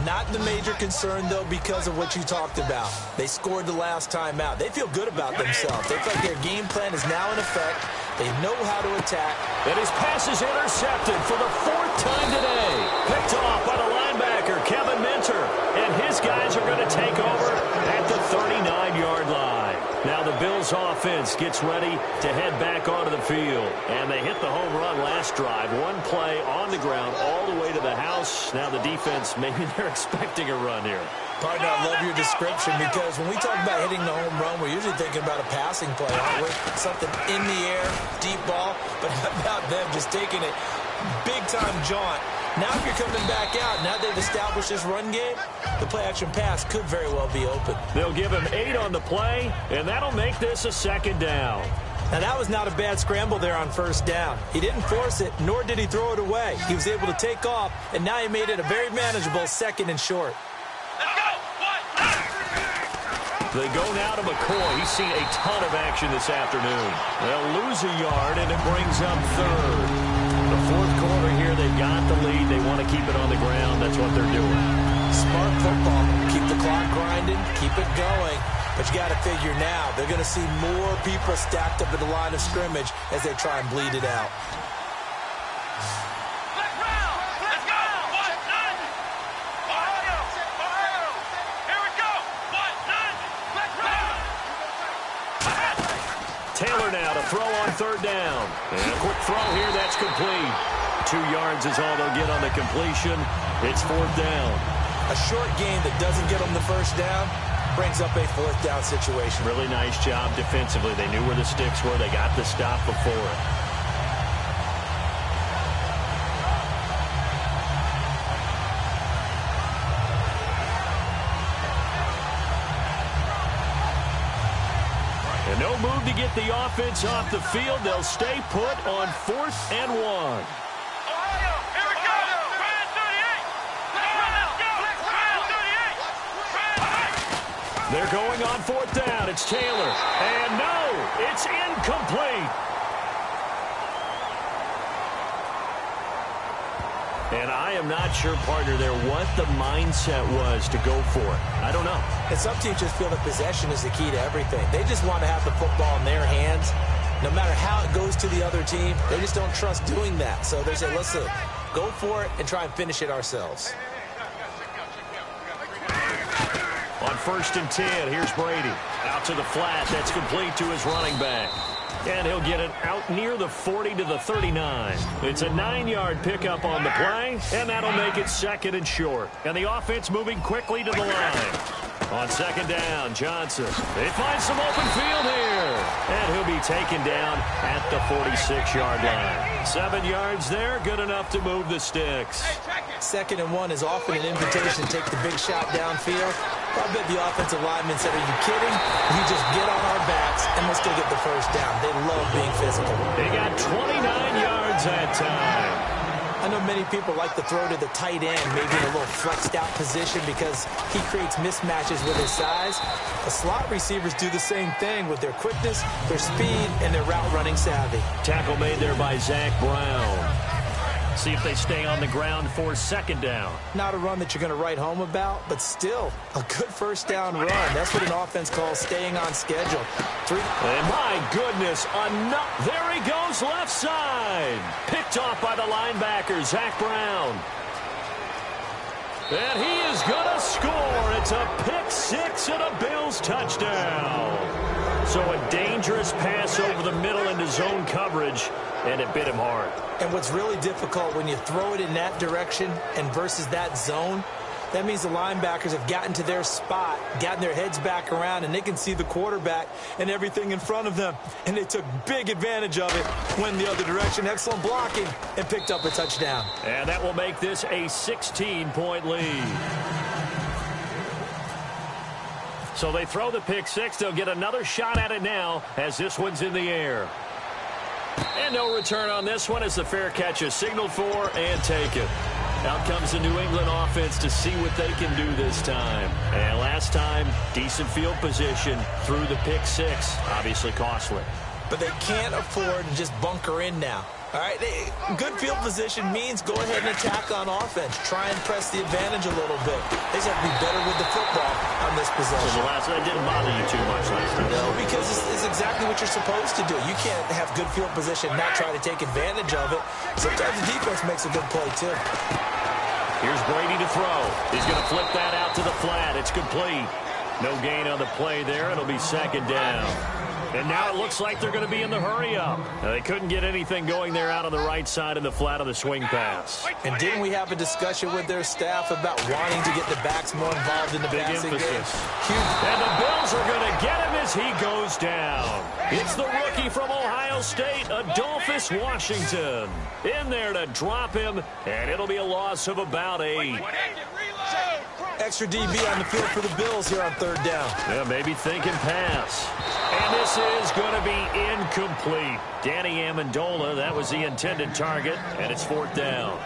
Not the major concern, though, because of what you talked about. They scored the last time out. They feel good about themselves. They feel like their game plan is now in effect. They know how to attack. And his pass is intercepted for the 4th time today. Picked off by the linebacker, Kevin Minter. And his guys are going to take over at the 39-yard line. Now the Bills offense gets ready to head back onto the field. And they hit the home run last drive. One play on the ground all the way to the house. Now the defense, maybe they're expecting a run here. Partner, I love your description, because when we talk about hitting the home run, we're usually thinking about a passing play, aren't we? Something in the air, deep ball. But how about them just taking it big-time jaunt? Now if you're coming back out, now they've established this run game, the play-action pass could very well be open. They'll give him 8 on the play, and that'll make this a 2nd down. Now that was not a bad scramble there on 1st down. He didn't force it, nor did he throw it away. He was able to take off, and now he made it a very manageable 2nd and short. They go now to McCoy. He's seen a ton of action this afternoon. They'll lose a yard, and it brings up 3rd. The 4th quarter here, they've got the lead. They want to keep it on the ground. That's what they're doing. Smart football. Keep the clock grinding. Keep it going. But you got to figure now, they're going to see more people stacked up at the line of scrimmage as they try and bleed it out. Taylor now to throw on 3rd down. And a quick throw here, that's complete. 2 yards is all they'll get on the completion. It's 4th down. A short game that doesn't get them the 1st down brings up a 4th down situation. Really nice job defensively. They knew where the sticks were. They got the stop before it. And no move to get the offense off the field. They'll stay put on 4th and 1. They're going on 4th down. It's Taylor. And no, it's incomplete. And I am not sure, partner, there what the mindset was to go for it. I don't know. And some teams just feel that possession is the key to everything. They just want to have the football in their hands. No matter how it goes to the other team, they just don't trust doing that. So they say, listen, go for it and try and finish it ourselves. On 1st and 10, here's Brady. Out to the flat. That's complete to his running back. And he'll get it out near the 40 to the 39. It's a 9-yard pickup on the play, and that'll make it 2nd and short. And the offense moving quickly to the line. On 2nd down, Johnson. They find some open field here. And he'll be taken down at the 46-yard line. 7 yards there, good enough to move the sticks. 2nd and 1 is often an invitation to take the big shot downfield. I bet the offensive lineman said, are you kidding? You just get on our backs, and let's go get the first down. They love being physical. They got 29 yards that time. I know many people like to throw to the tight end, maybe in a little flexed out position because he creates mismatches with his size. The slot receivers do the same thing with their quickness, their speed, and their route running savvy. Tackle made there by Zach Brown. See if they stay on the ground for second down. Not a run that you're going to write home about, but still a good first down run. That's what an offense calls staying on schedule. And my goodness, there he goes left side. Picked off by the linebacker, Zach Brown. And he is going to score. It's a pick six and a Bills touchdown. So a dangerous pass over the middle into zone coverage, and it bit him hard. And what's really difficult when you throw it in that direction and versus that zone, that means the linebackers have gotten to their spot, gotten their heads back around, and they can see the quarterback and everything in front of them. And they took big advantage of it, went the other direction, excellent blocking, and picked up a touchdown. And that will make this a 16-point lead. So they throw the pick six. They'll get another shot at it now as this one's in the air. And no return on this one as the fair catch is signaled for and taken. Out comes the New England offense to see what they can do this time. And last time, decent field position through the pick six. Obviously costly. But they can't afford to just bunker in now. All right, good field position means go ahead and attack on offense. Try and press the advantage a little bit. They just have to be better with the football on this possession. So the last one didn't bother you too much last time. No, because it's exactly what you're supposed to do. You can't have good field position, not try to take advantage of it. Sometimes the defense makes a good play, too. Here's Brady to throw. He's going to flip that out to the flat. It's complete. No gain on the play there. It'll be second down. And now it looks like they're going to be in the hurry-up. They couldn't get anything going there out on the right side of the flat of the swing pass. And didn't we have a discussion with their staff about wanting to get the backs more involved in the passing game? Huge. And the Bills are going to get him as he goes down. It's the rookie from Ohio State, Adolphus Washington. In there to drop him, and it'll be a loss of about 8. Extra DB on the field for the Bills here on third down. Yeah, maybe thinking pass. And this is going to be incomplete. Danny Amendola, that was the intended target, and it's fourth down.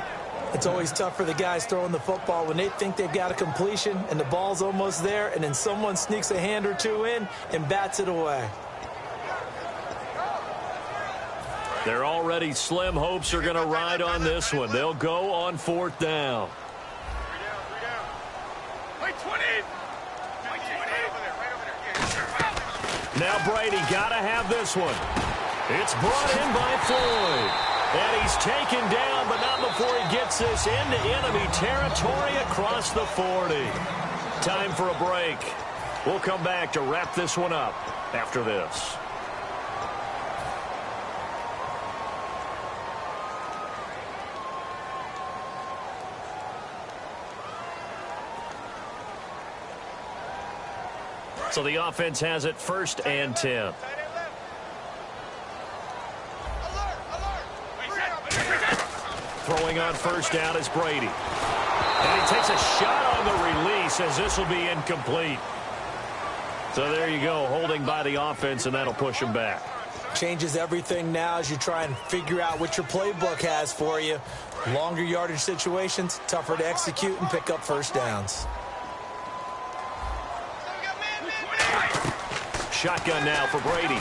It's always tough for the guys throwing the football when they think they've got a completion and the ball's almost there, and then someone sneaks a hand or two in and bats it away. Their already slim hopes are going to ride on this one. They'll go on fourth down. Now Brady got to have this one. It's brought in by Floyd. And he's taken down, but not before he gets this into enemy territory across the 40. Time for a break. We'll come back to wrap this one up after this. So the offense has it first and 10. Throwing on first down is Brady. And he takes a shot on the release as this will be incomplete. So there you go, holding by the offense, and that'll push him back. Changes everything now as you try and figure out what your playbook has for you. Longer yardage situations, tougher to execute and pick up first downs. Shotgun now for Brady.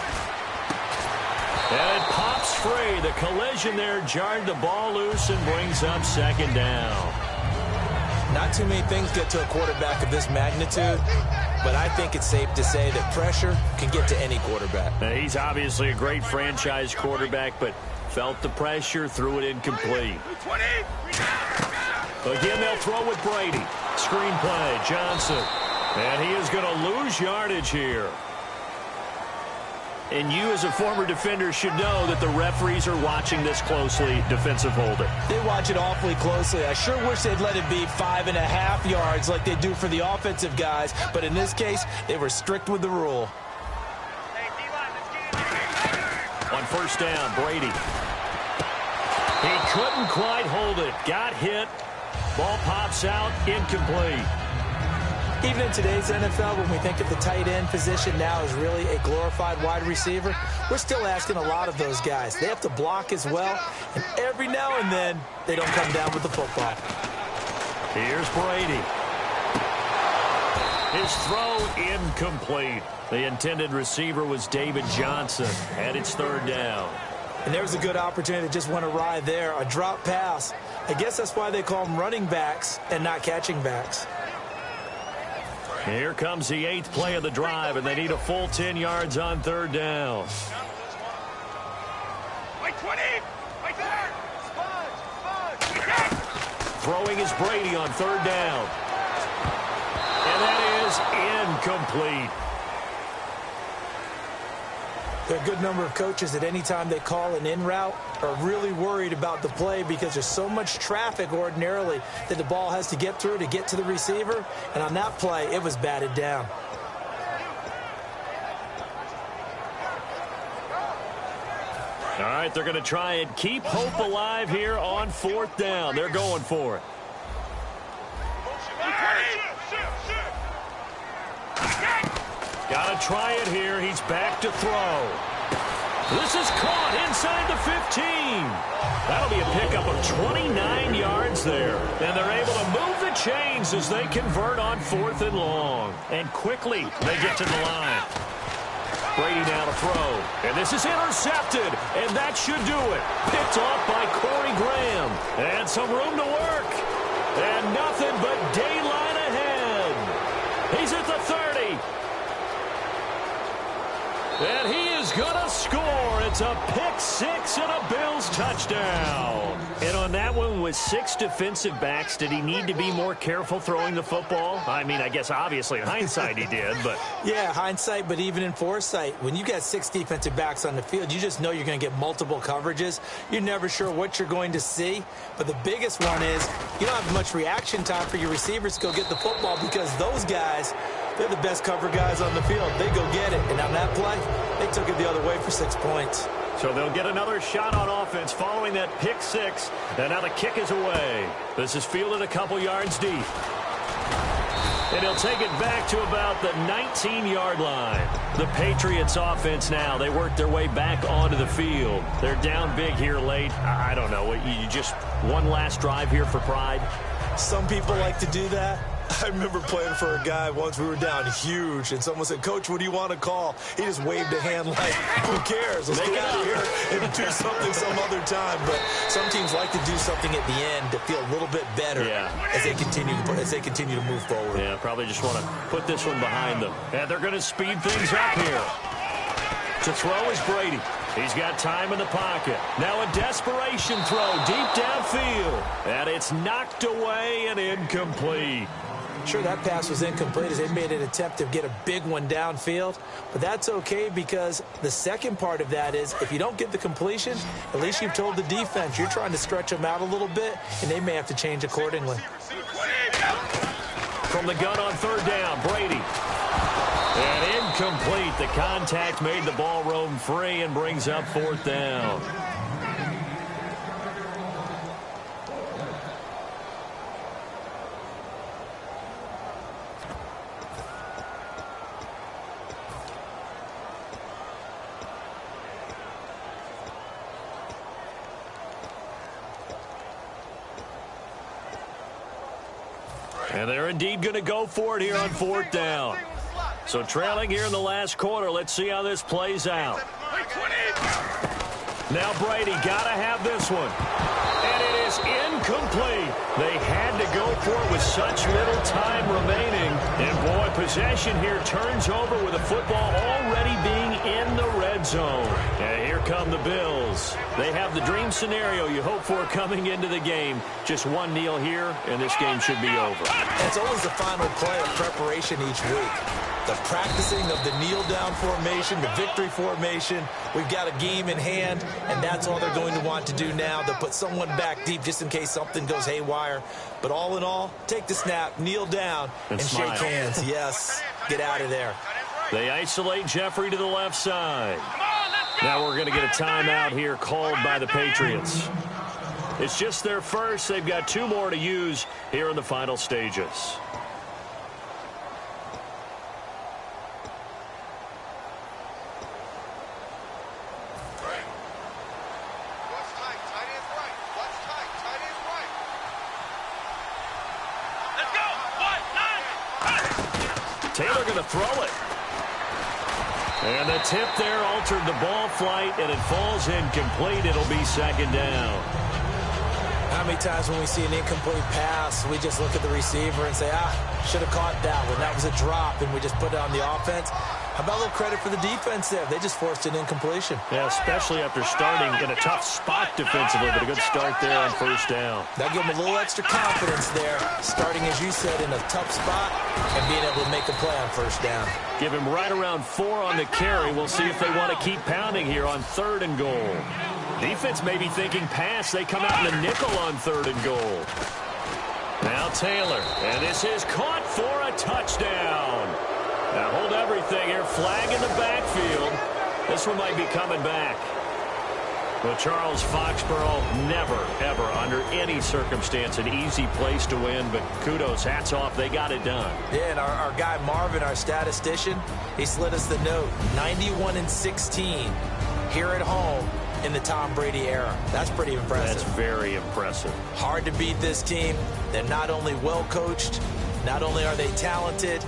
And it pops free. The collision there jarred the ball loose and brings up second down. Not too many things get to a quarterback of this magnitude, but I think it's safe to say that pressure can get to any quarterback. Now, he's obviously a great franchise quarterback, but felt the pressure, threw it incomplete. Again, they'll throw with Brady. Screen play, Johnson. And he is going to lose yardage here. And you, as a former defender, should know that the referees are watching this closely, defensive holding. They watch it awfully closely. I sure wish they'd let it be 5.5 yards like they do for the offensive guys. But in this case, they were strict with the rule. On first down, Brady. He couldn't quite hold it. Got hit. Ball pops out, incomplete. Even in today's NFL, when we think of the tight end position now as really a glorified wide receiver, we're still asking a lot of those guys. They have to block as well, and every now and then, they don't come down with the football. Here's Brady. His throw incomplete. The intended receiver was David Johnson, and it's third down. And there was a good opportunity that just went awry there, a drop pass. I guess that's why they call them running backs and not catching backs. Here comes the 8th play of the drive, and they need a full 10 yards on third down. Wait, 20! Wait there! Throwing is Brady on third down. And that is incomplete. There are a good number of coaches that any time they call an in route are really worried about the play because there's so much traffic ordinarily that the ball has to get through to get to the receiver. And on that play, it was batted down. All right, they're going to try and keep hope alive here on fourth down. They're going for it. Got to try it here. He's back to throw. This is caught inside the 15. That'll be a pickup of 29 yards there. And they're able to move the chains as they convert on 4th and long. And quickly, they get to the line. Brady now to throw. And this is intercepted. And that should do it. Picked off by Corey Graham. And some room to work. And nothing but daylight ahead. He's at the 30. And he is going to score. It's a pick six and a Bills touchdown. And on that one, with 6 defensive backs, did he need to be more careful throwing the football? I mean, I guess obviously in hindsight he did, but... Yeah, hindsight, but even in foresight, when you got 6 defensive backs on the field, you just know you're going to get multiple coverages. You're never sure what you're going to see. But the biggest one is you don't have much reaction time for your receivers to go get the football because those guys... They're the best cover guys on the field. They go get it. And on that play, they took it the other way for 6 points. So they'll get another shot on offense following that pick six. And now the kick is away. This is fielded a couple yards deep. And he'll take it back to about the 19-yard line. The Patriots offense now, they work their way back onto the field. They're down big here late. I don't know. You just one last drive here for pride? Some people like to do that. I remember playing for a guy once. We were down huge, and someone said, "Coach, what do you want to call?" He just waved a hand like, "Who cares? Let's get out of here and do something some other time." But some teams like to do something at the end to feel a little bit better as they continue to move forward. Yeah, probably just want to put this one behind them. And they're going to speed things up here. To throw is Brady. He's got time in the pocket. Now a desperation throw deep downfield. And it's knocked away and incomplete. Sure, that pass was incomplete as they made an attempt to get a big one downfield. But that's okay because the second part of that is if you don't get the completion, at least you've told the defense you're trying to stretch them out a little bit, and they may have to change accordingly. From the gun on third down, Brady. And incomplete. The contact made the ball roam free and brings up fourth down. And they're indeed going to go for it here on fourth down. So trailing here in the last quarter. Let's see how this plays out. Now Brady got to have this one. And it is incomplete. They had to go for it with such little time remaining. And boy, possession here turns over with the football already being in the red zone. And here come the Bills. They have the dream scenario you hope for coming into the game. Just one kneel here, and this game should be over. It's always the final play of preparation each week. The practicing of the kneel-down formation, the victory formation. We've got a game in hand, and that's all they're going to want to do now. They'll put someone back deep just in case something goes haywire. But all in all, take the snap, kneel down, and shake hands. Yes, get out of there. They isolate Jeffrey to the left side. Now we're going to get a timeout here called by the Patriots. It's just their first. They've got 2 more to use here in the final stages. to throw it. And the tip there altered the ball flight, and it falls incomplete. It'll be second down. How many times when we see an incomplete pass, we just look at the receiver and say, should have caught that one. That was a drop, and we just put it on the offense. How about a little credit for the defense there? They just forced an incompletion. Yeah, especially after starting in a tough spot defensively, but a good start there on first down. That gave them a little extra confidence there, starting, as you said, in a tough spot and being able to make a play on first down. Give him right around 4 on the carry. We'll see if they want to keep pounding here on 3rd and goal. Defense may be thinking pass. They come out in the nickel on 3rd and goal. Now Taylor, and this is caught for a touchdown. Now hold everything here. Flag in the backfield. This one might be coming back. Well, Charles, Foxborough, never, ever, under any circumstance, an easy place to win, but kudos, hats off, they got it done. Yeah, and our guy Marvin, our statistician, he slid us the note, 91-16 here at home in the Tom Brady era. That's pretty impressive. That's very impressive. Hard to beat this team. They're not only well coached, not only are they talented,